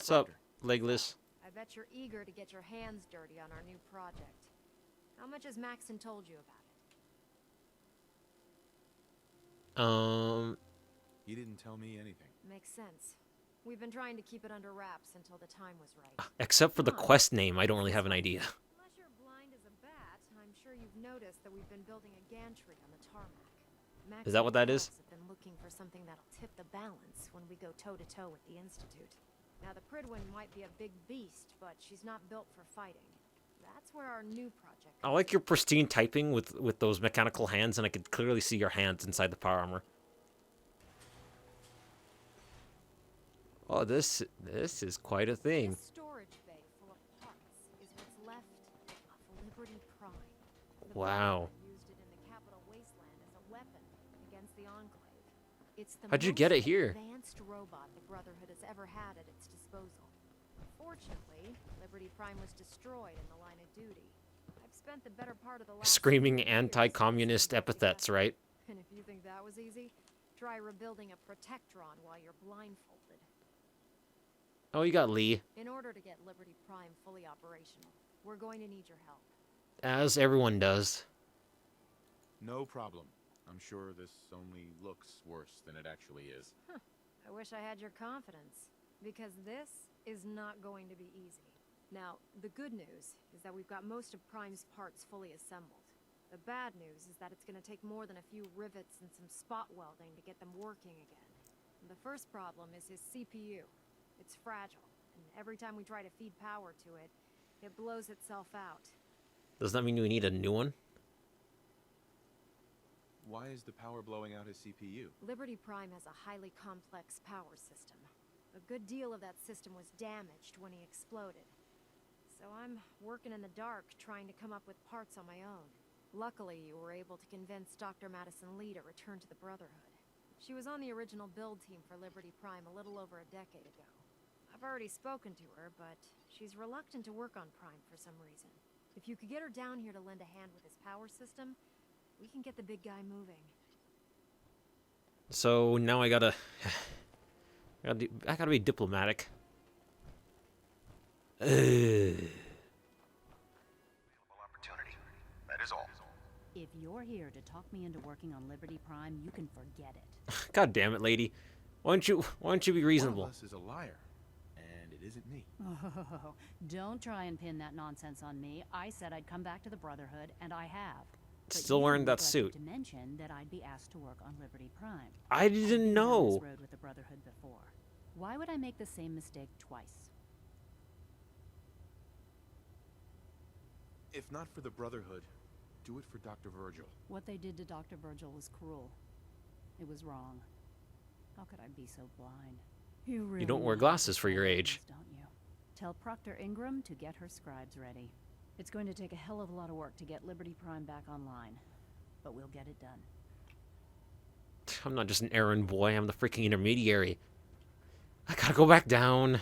What's up, Proctor. Legless? I bet you're eager to get your hands dirty on our new project. How much has Maxon told you about it? He didn't tell me anything. Makes sense. We've been trying to keep it under wraps until the time was right. Except for the Huh. quest name, I don't really have an idea. Unless you're blind as a bat, I'm sure you've noticed that we've been building a gantry on the tarmac. Maxon Is that what that himself is? have been looking for something that'll tip the balance when we go toe-to-toe with the Institute. Now, the Pridwin might be a big beast, but she's not built for fighting. That's where our new project I comes like your in. pristine typing with those mechanical hands, and I could clearly see your hands inside the power armor. Oh, this is quite a thing. This storage bay full of parts is what's left of Liberty Prime. The Wow. Brotherhood used it in the capital wasteland as a weapon against the Enclave. It's the How'd you most get it here? advanced robot the Brotherhood has ever had at its disposal. Unfortunately, Liberty Prime was destroyed in the line of duty. I've spent the better part of the last Screaming 2 years anti-communist fixing the epithets, weapon. right? And if you think that was easy, try rebuilding a Protectron while you're blindfolded. Oh, you got Lee. In order to get Liberty Prime fully operational, we're going to need your help. As everyone does. No problem. I'm sure this only looks worse than it actually is. I wish I had your confidence, because this is not going to be easy. Now, the good news is that we've got most of Prime's parts fully assembled. The bad news is that it's going to take more than a few rivets and some spot welding to get them working again. The first problem is his CPU. It's fragile, and every time we try to feed power to it, it blows itself out. Does that mean we need a new one? Why is the power blowing out his CPU? Liberty Prime has a highly complex power system. A good deal of that system was damaged when he exploded. So I'm working in the dark, trying to come up with parts on my own. Luckily, you were able to convince Dr. Madison Lee to return to the Brotherhood. She was on the original build team for Liberty Prime a little over a decade ago. I've already spoken to her, but she's reluctant to work on Prime for some reason. If you could get her down here to lend a hand with his power system, we can get the big guy moving. So now I gotta be diplomatic. Opportunity. That is all. If you're here to talk me into working on Liberty Prime, you can forget it. God damn it, lady. Why don't you be One reasonable? of us is a liar, and it isn't me. Oh, don't try and pin that nonsense on me. I said I'd come back to the Brotherhood, and I have. But Still you wearing that neglected suit. to mention that I'd be asked to work on Liberty Prime. I I've been didn't down know. this road with the Brotherhood before. Why would I make the same mistake twice? If not for the Brotherhood, do it for Dr. Virgil. What they did to Dr. Virgil was cruel. It was wrong. How could I be so blind? You really don't wear know glasses for these your things, age. don't you? Tell Proctor Ingram to get her scribes ready. It's going to take a hell of a lot of work to get Liberty Prime back online, but we'll get it done. I'm not just an errand boy, I'm the freaking intermediary. I gotta go back down.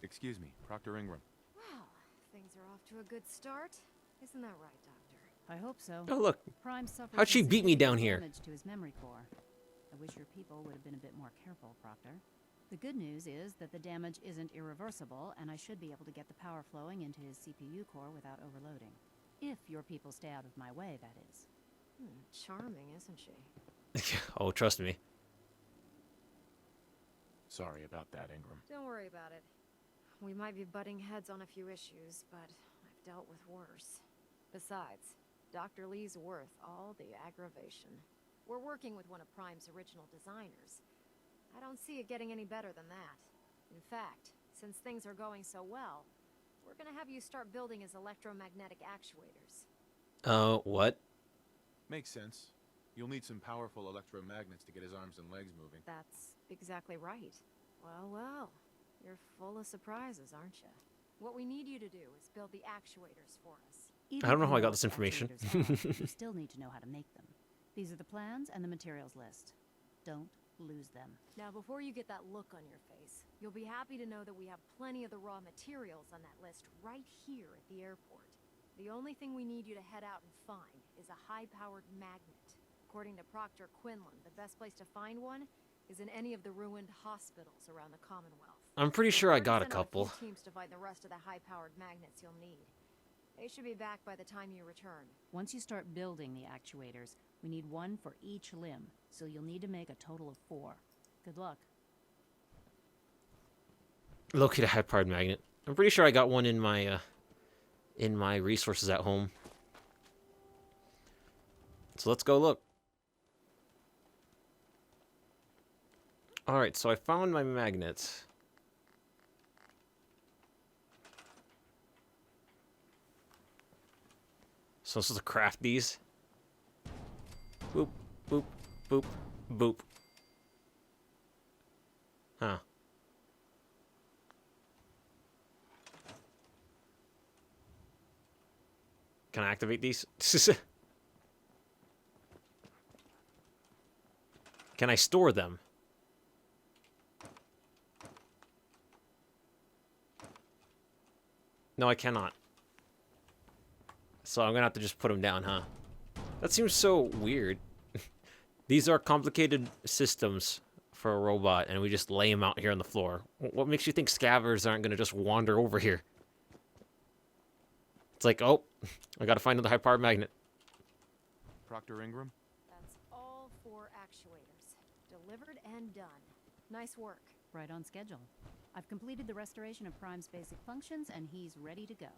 Excuse me, Proctor Ingram. Well, things are off to a good start. Isn't that right, Doctor? I hope so. Oh look, Prime suffered how'd she some beat me down significant here? damage to his memory core. I wish your people would have been a bit more careful, Proctor. The good news is that the damage isn't irreversible, and I should be able to get the power flowing into his CPU core without overloading. If your people stay out of my way, that is. Charming, isn't she? Oh, trust me. Sorry about that, Ingram. Don't worry about it. We might be butting heads on a few issues, but I've dealt with worse. Besides, Dr. Lee's worth all the aggravation. We're working with one of Prime's original designers. I don't see it getting any better than that. In fact, since things are going so well, we're gonna have you start building his electromagnetic actuators. What? Makes sense. You'll need some powerful electromagnets to get his arms and legs moving. That's exactly right. Well, well, you're full of surprises, aren't you? What we need you to do is build the actuators for us. Even I don't know if how I you got what this the information. actuators are, you still need to know how to make them. These are the plans and the materials list. Don't lose them. Now, before you get that look on your face, you'll be happy to know that we have plenty of the raw materials on that list right here at the airport. The only thing we need you to head out and find is a high-powered magnet. According to Proctor Quinlan, the best place to find one is in any of the ruined hospitals around the Commonwealth. I'm pretty sure I We've got a already sent out couple. few teams to find the rest of the high-powered magnets you'll need. They should be back by the time you return. Once you start building the actuators, we need one for each limb, so you'll need to make a total of 4. Good luck. Locate a high-powered magnet. I'm pretty sure I got one in my resources at home. So let's go look. Alright, so I found my magnets. So I'm supposed to craft these. Boop, boop, boop, boop. Huh. Can I activate these? Can I store them? No, I cannot. So I'm gonna have to just put them down, huh? That seems so weird. These are complicated systems for a robot, and we just lay them out here on the floor. What makes you think scavengers aren't gonna just wander over here? It's like, oh, I gotta find another high-powered magnet. Proctor Ingram? That's all 4 actuators. Delivered and done. Nice work. Right on schedule. I've completed the restoration of Prime's basic functions, and he's ready to go.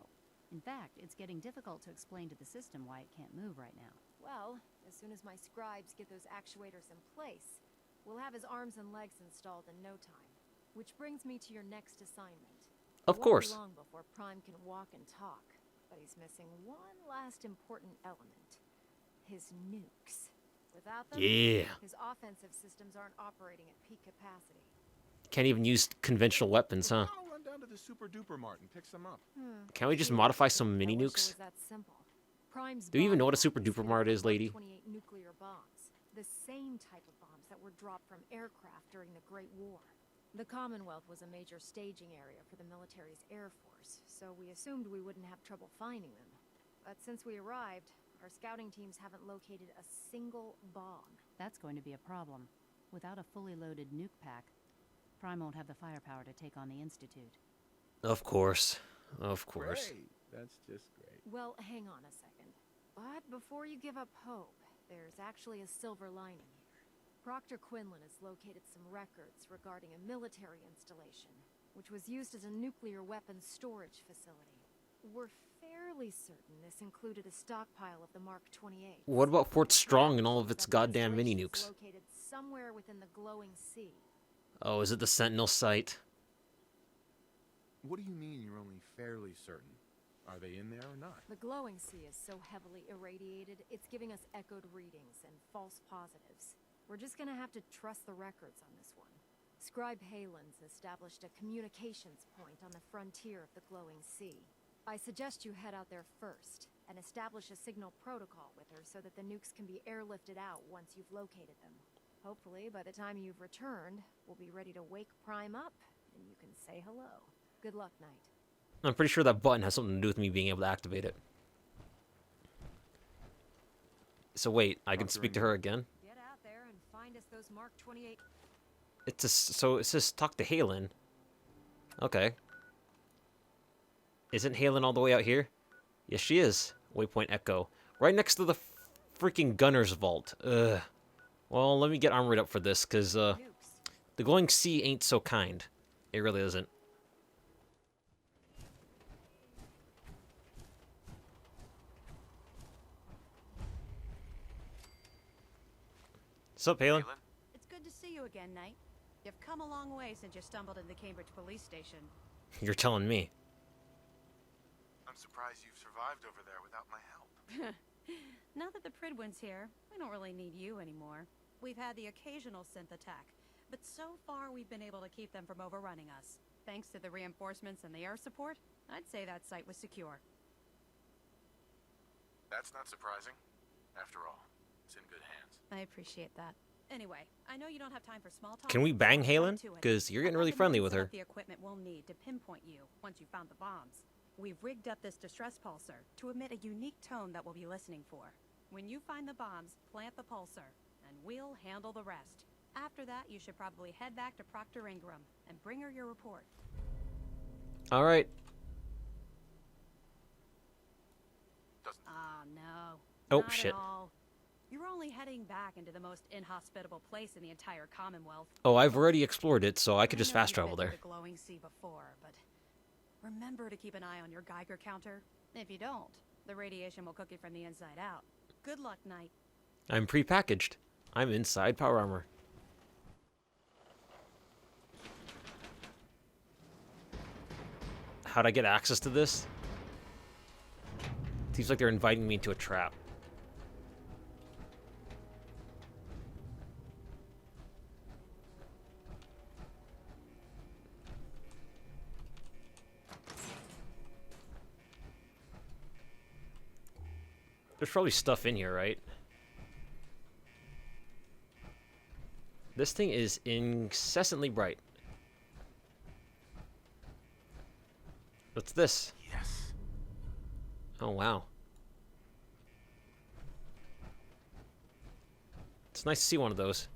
In fact, it's getting difficult to explain to the system why it can't move right now. Well, as soon as my scribes get those actuators in place, we'll have his arms and legs installed in no time. Which brings me to your next assignment. Of course. It won't be long before Prime can walk and talk, but he's missing one last important element. His nukes. Without them, Yeah. his offensive systems aren't operating at peak capacity. Can't even use conventional weapons, huh? I'll run down to the Super Duper Mart and pick some up. Can't we just modify some mini I wish it nukes? was that simple. Prime's Do you even bomb know what a box super is duper made mart up is, of lady? 28 nuclear bombs. The same type of bombs that were dropped from aircraft during the Great War. The Commonwealth was a major staging area for the military's Air Force, so we assumed we wouldn't have trouble finding them. But since we arrived, our scouting teams haven't located a single bomb. That's going to be a problem. Without a fully loaded nuke pack, Prime won't have the firepower to take on the Institute. Of course. Of course. Great. That's just great. Well, hang on a second. But before you give up hope, there's actually a silver lining here. Proctor Quinlan has located some records regarding a military installation, which was used as a nuclear weapons storage facility. We're fairly certain this included a stockpile of the Mark 28. What about Fort Strong and all of its That the goddamn mini installation is nukes? located somewhere within the glowing sea. Oh, is it the Sentinel site? What do you mean you're only fairly certain? Are they in there or not? The glowing sea is so heavily irradiated, it's giving us echoed readings and false positives. We're just gonna have to trust the records on this one. Scribe Halen's established a communications point on the frontier of the glowing sea. I suggest you head out there first and establish a signal protocol with her so that the nukes can be airlifted out once you've located them. Hopefully, by the time you've returned, we'll be ready to wake Prime up and you can say hello. Good luck, Knight. I'm pretty sure that button has something to do with me being able to activate it. So wait, I can Dr. speak to her again? Get out there and find us those Mark 28. So it says talk to Halen. Okay. Isn't Halen all the way out here? Yes, she is. Waypoint Echo. Right next to the freaking gunner's vault. Ugh. Well, let me get armored up for this, because Nukes. the glowing sea ain't so kind. It really isn't. What's up, Halen? It's good to see you again, Knight. You've come a long way since you stumbled in the Cambridge police station. You're telling me. I'm surprised you've survived over there without my help. Now that the Pridwin's here, we don't really need you anymore. We've had the occasional synth attack, but so far we've been able to keep them from overrunning us. Thanks to the reinforcements and the air support, I'd say that site was secure. That's not surprising. After all, it's in good hands. I appreciate that. Anyway, I know you don't have time for small talk. Can we bang so let's Halen? get to it. Because you're getting I'll really have the friendly men with set her. up the equipment we'll need to pinpoint you once you found the bombs. We've rigged up this distress pulsar to emit a unique tone that we'll be listening for. When you find the bombs, plant the pulsar, and we'll handle the rest. After that, you should probably head back to Proctor Ingram and bring her your report. All right. Ah, no. Oh, Not shit. At all. You're only heading back into the most inhospitable place in the entire Commonwealth. Oh, I've already explored it, so I could I just know fast you've travel been there. to the glowing sea before, but remember to keep an eye on your Geiger counter. If you don't, the radiation will cook you from the inside out. Good luck, Knight. I'm pre-packaged. I'm inside power armor. How'd I get access to this? Seems like they're inviting me into a trap. There's probably stuff in here, right? This thing is incessantly bright. What's this? Yes. Oh, wow. It's nice to see one of those.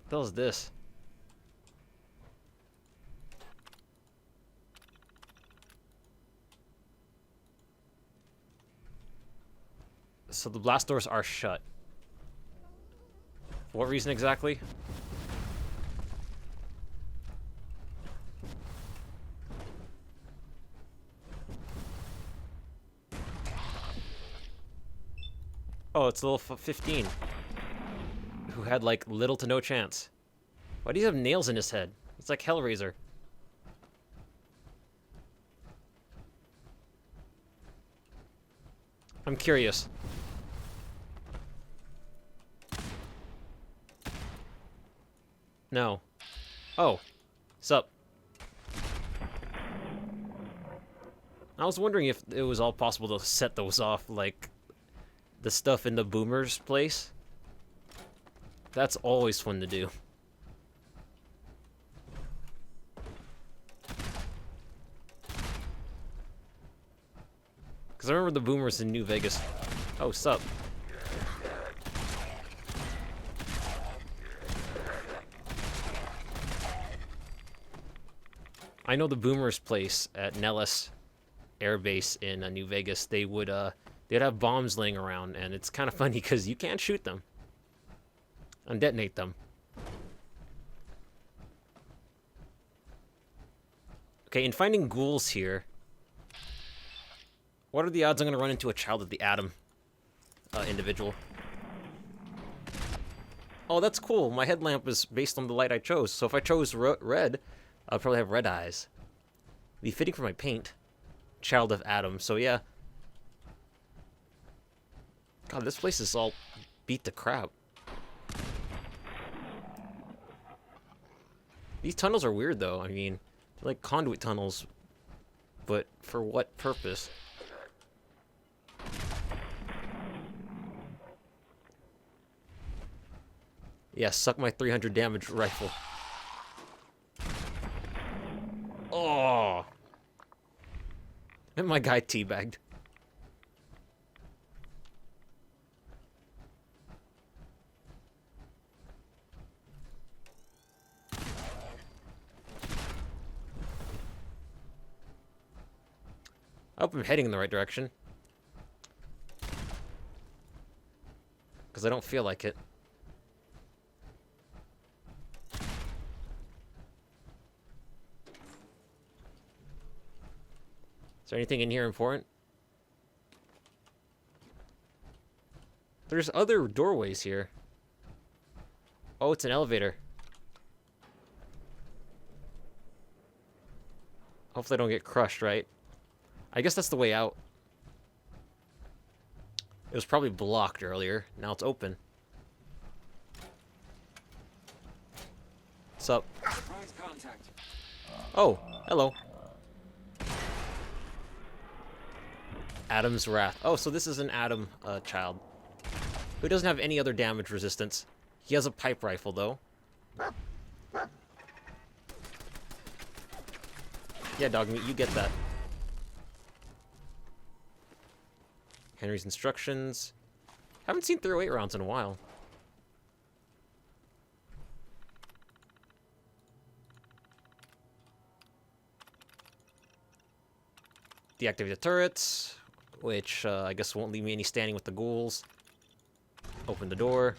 What the hell is this? So the blast doors are shut. For what reason exactly? Oh, it's little 15. Who had, like, little to no chance. Why do you have nails in his head? It's like Hellraiser. I'm curious. No. Oh. Sup? I was wondering if it was all possible to set those off, like the stuff in the boomer's place. That's always fun to do. Because I remember the boomers in New Vegas. Oh, sup? I know the boomers place at Nellis Air Base in New Vegas. They'd have bombs laying around, and it's kind of funny because you can't shoot them and detonate them. Okay, in finding ghouls here, what are the odds I'm going to run into a Child of the Atom individual? Oh, that's cool. My headlamp is based on the light I chose. So if I chose red, I'll probably have red eyes. Be fitting for my paint. Child of Atom. So yeah. God, this place is all beat to crap. These tunnels are weird, though. I mean, they're like conduit tunnels. But for what purpose? Yeah, suck my 300 damage rifle. Oh! And my guy teabagged. I hope I'm heading in the right direction. Because I don't feel like it. Is there anything in here important? There's other doorways here. Oh, it's an elevator. Hopefully I don't get crushed, right? I guess that's the way out. It was probably blocked earlier. Now it's open. What's up? Oh, hello. Adam's Wrath. Oh, so this is an Adam child. Who doesn't have any other damage resistance. He has a pipe rifle, though. Yeah, dog meat, you get that. Henry's instructions. Haven't seen 308 rounds in a while. Deactivate the turrets, which I guess won't leave me any standing with the ghouls. Open the door.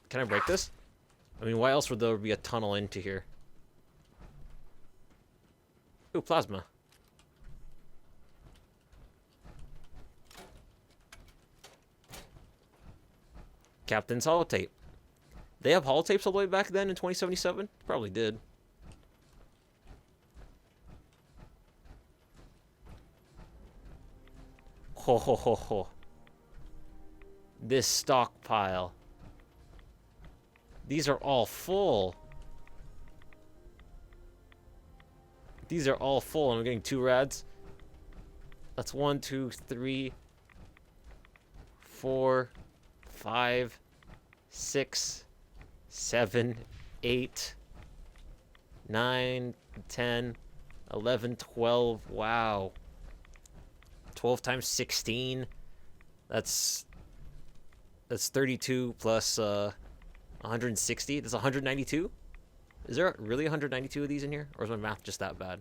Can I break this? I mean, why else would there be a tunnel into here? Ooh, plasma. Captain's holotape. They have holotapes all the way back then in 2077? Probably did. Ho ho ho ho. This stockpile. These are all full. These are all full. I'm getting 2 rads. That's 1, 2, 3, 4, 5, 6, 7, 8, 9, 10, 11, 12. Wow. 12 times 16. That's 32 plus 160. That's 192. Is there really 192 of these in here? Or is my math just that bad?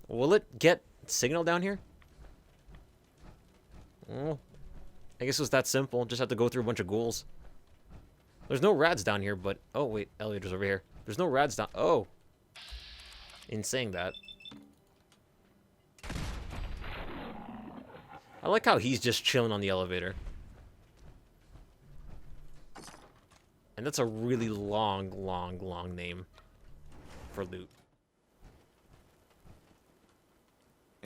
Will it get signal down here? Oh, I guess it was that simple. Just have to go through a bunch of ghouls. There's no rads down here, but... Oh, wait. Elevator's over here. There's no rads down... Oh. In saying that. I like how he's just chilling on the elevator. And that's a really long name for loot.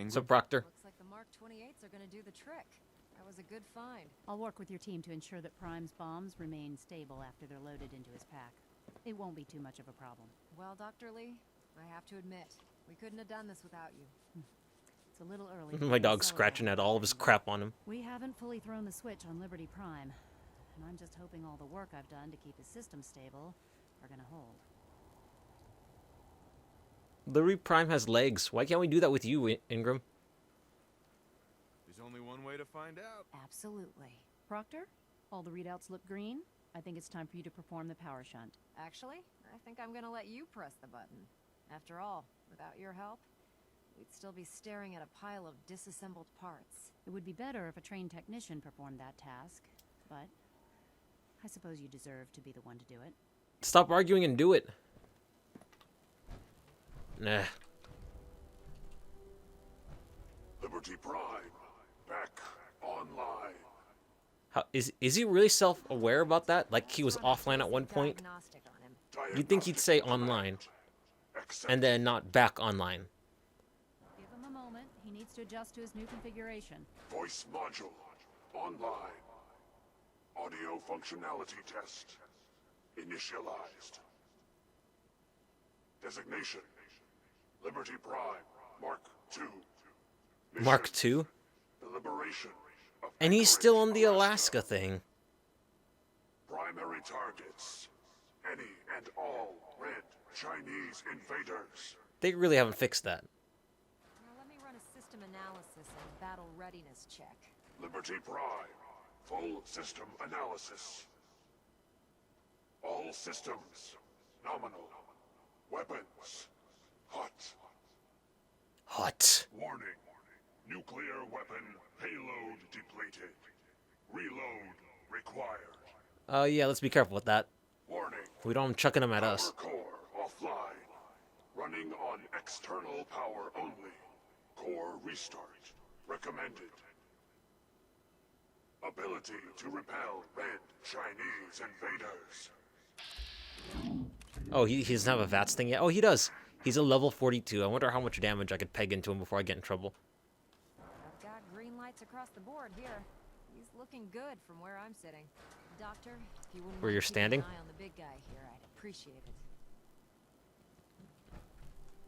So, Proctor. Looks like the Mark 28s are gonna do the trick. That was a good find. I'll work with your team to ensure that Prime's bombs remain stable after they're loaded into his pack. It won't be too much of a problem. Well, Dr. Lee, I have to admit, we couldn't have done this without you. It's a little early. My dog's scratching at all of his crap on him. We haven't fully thrown the switch on Liberty Prime, and I'm just hoping all the work I've done to keep his system stable are gonna hold. Liberty Prime has legs. Why can't we do that with you, Ingram? There's only one way to find out. Absolutely. Proctor, all the readouts look green. I think it's time for you to perform the power shunt. Actually, I think I'm gonna let you press the button. After all, without your help, we'd still be staring at a pile of disassembled parts. It would be better if a trained technician performed that task, but I suppose you deserve to be the one to do it. Stop arguing and do it. Nah. Liberty Prime, back online. How, is he really self-aware about that? Like he was offline at one point? Diagnostic on him. You'd think he'd say online, and then not back online. Give him a moment. He needs to adjust to his new configuration. Voice module, online. Audio functionality test, initialized. Designation, Liberty Prime, Mark II. Mission, Mark II? the liberation of And he's still on Anchorage, the Alaska thing. Primary targets, any and all red Chinese invaders. They really haven't fixed that. Now let me run a system analysis and battle readiness check. Liberty Prime, full system analysis. All systems, nominal. Weapons, hot. Hot. Warning, nuclear weapon payload depleted. Reload required. Yeah, let's be careful with that. Warning, We don't want him chucking them at power us. core offline. Running on external power only. Core restart recommended. Ability to repel red Chinese invaders. Oh, he doesn't have a VATS thing yet? Oh, he does. He's a level 42. I wonder how much damage I could peg into him before I get in trouble. I've got green lights across the board here. He's looking good from where I'm sitting. Doctor, if you wouldn't Where mind you're keeping standing? an eye on the big guy here, I'd appreciate it.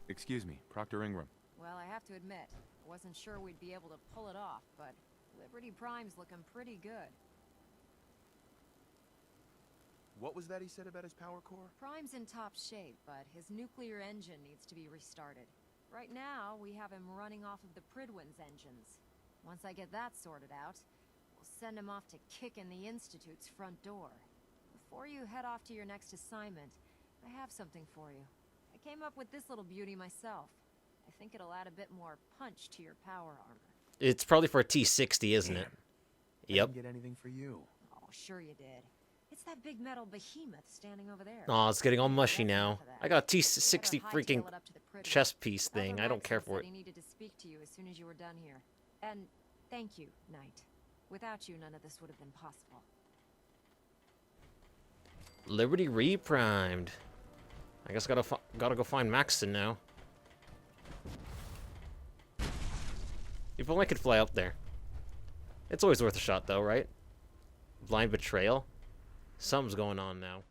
Excuse me, Proctor Ingram. Well, I have to admit, I wasn't sure we'd be able to pull it off, but Liberty Prime's looking pretty good. What was that he said about his power core? Prime's in top shape, but his nuclear engine needs to be restarted. Right now, we have him running off of the Pridwin's engines. Once I get that sorted out, we'll send him off to kick in the Institute's front door. Before you head off to your next assignment, I have something for you. I came up with this little beauty myself. I think it'll add a bit more punch to your power armor. It's probably for a T60, isn't it? I Yep. didn't get anything for you. Oh, sure you did. It's that big metal behemoth standing over there. Oh, it's getting all mushy That's now. enough of that. I got a You T60 better freaking hightail it up to the Pridwin. chest piece thing. Elder I don't care Maxim for said it. he needed to speak to you as soon as you were done here. And thank you, Knight. Without you, none of this would have been possible. Liberty reprimed. I guess gotta go find Maxton now. If only I could fly up there. It's always worth a shot, though, right? Blind betrayal. Something's going on now.